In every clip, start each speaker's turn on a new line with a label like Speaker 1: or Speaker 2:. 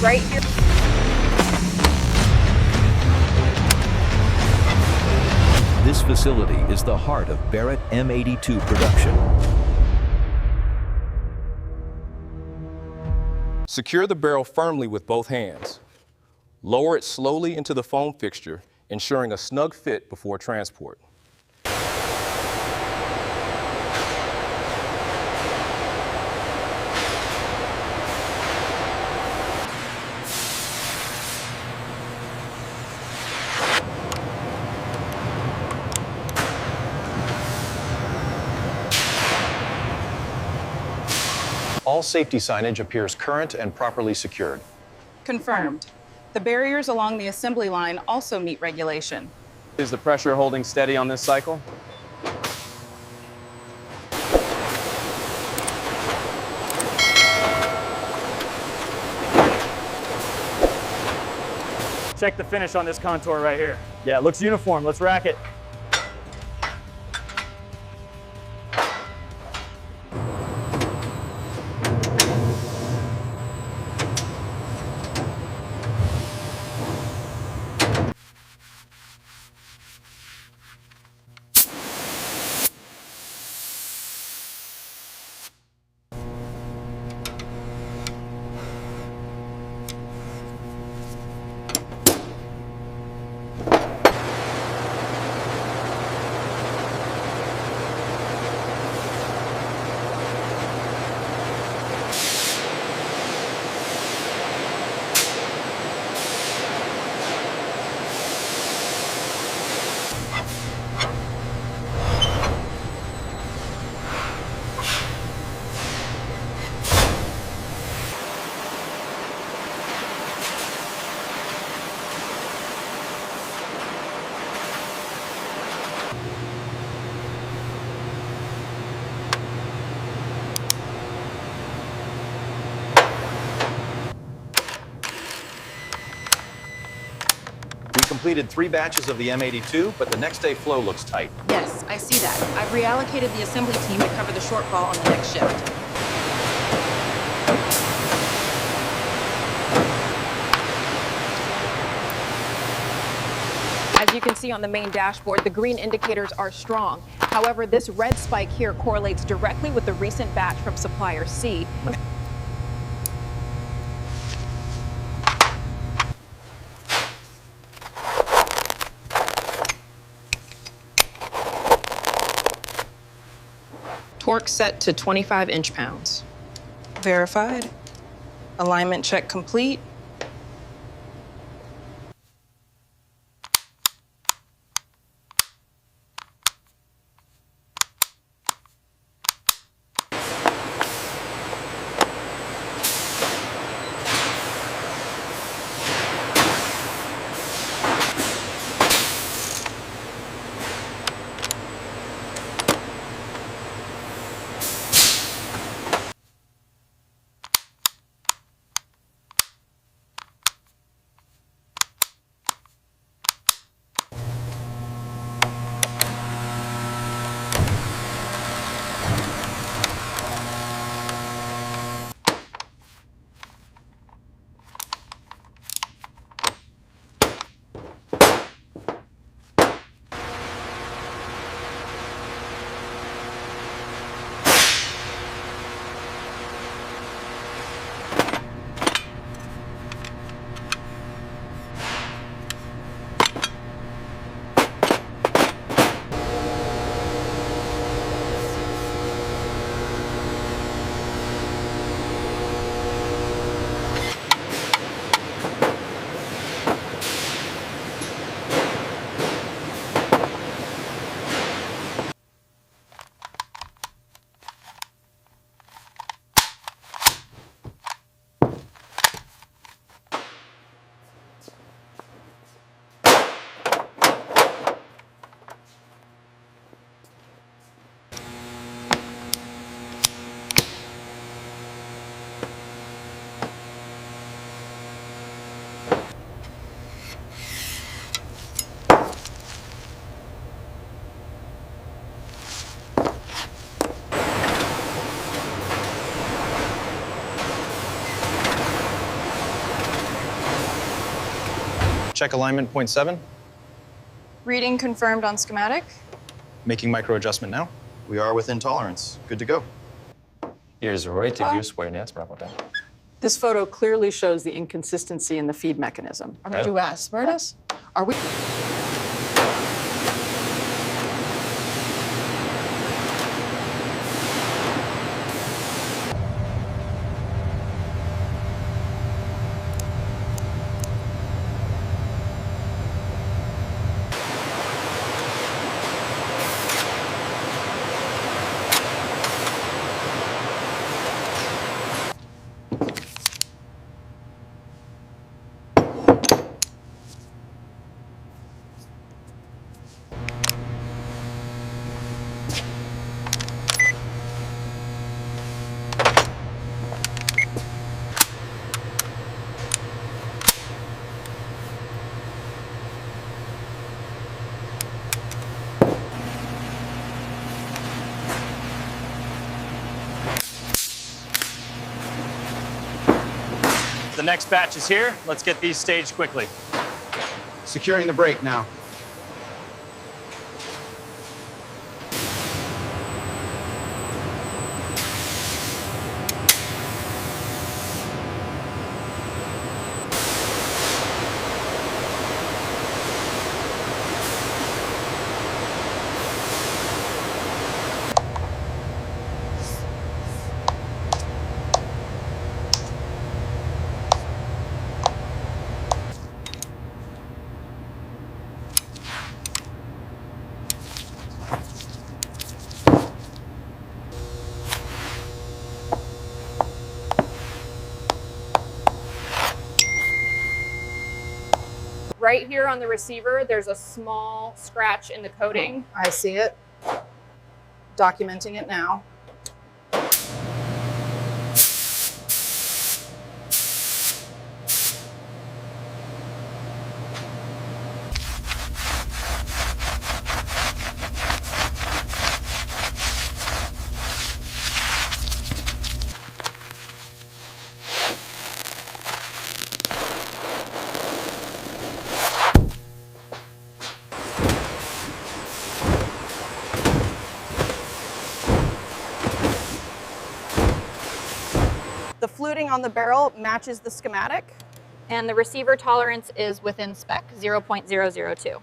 Speaker 1: right here.
Speaker 2: This facility is the heart of Barrett M82 production.
Speaker 3: Secure the barrel firmly with both hands. Lower it slowly into the foam fixture, ensuring a snug fit before transport.
Speaker 4: All safety signage appears current and properly secured.
Speaker 1: Confirmed. The barriers along the assembly line also meet regulation.
Speaker 5: Is the pressure holding steady on this cycle? Check the finish on this contour right here. Yeah, it looks uniform. Let's rack it.
Speaker 4: We completed 3 batches of the M82, but the next day flow looks tight.
Speaker 1: Yes, I see that. I've reallocated the assembly team to cover the shortfall on the next shift. As you can see on the main dashboard, the green indicators are strong. However, this red spike here correlates directly with the recent batch from supplier C. Torque set to 25 inch-pounds. Verified. Alignment check complete.
Speaker 4: Check alignment, point 7.
Speaker 6: Reading confirmed on schematic.
Speaker 4: Making micro adjustment now. We are within tolerance. Good to go.
Speaker 7: Here's Roy to view square nets, bravo down.
Speaker 8: This photo clearly shows the inconsistency in the feed mechanism.
Speaker 6: You asked, Bertus?
Speaker 8: Are we?
Speaker 5: The next batch is here. Let's get these staged quickly.
Speaker 9: Securing the brake now.
Speaker 1: Right here on the receiver, there's a small scratch in the coating.
Speaker 6: I see it. Documenting it now. The fluting on the barrel matches the schematic.
Speaker 10: And the receiver tolerance is within spec, 0.002.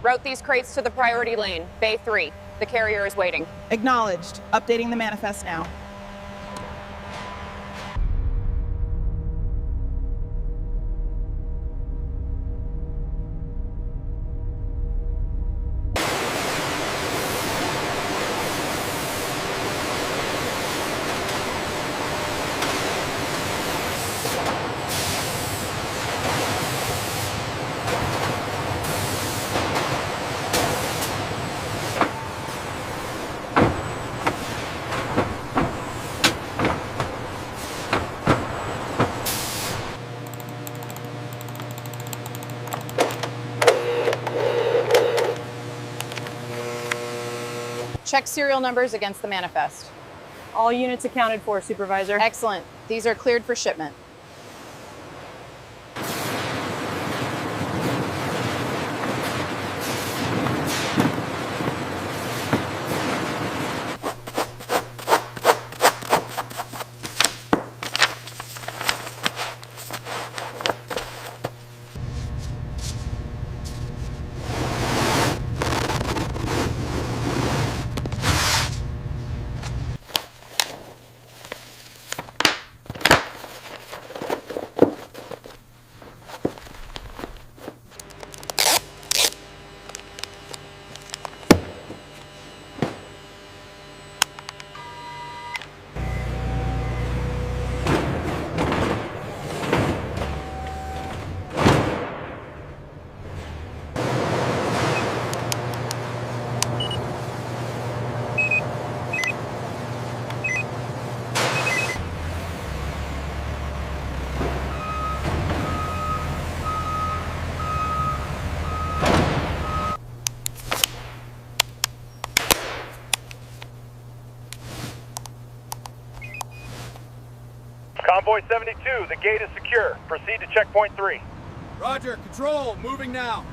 Speaker 1: Route these crates to the priority lane, Bay 3. The carrier is waiting.
Speaker 6: Acknowledged. Updating the manifest now. Check serial numbers against the manifest.
Speaker 1: All units accounted for, Supervisor.
Speaker 6: Excellent. These are cleared for shipment.
Speaker 11: Convoy 72, the gate is secure. Proceed to checkpoint 3.
Speaker 9: Roger, control, moving now.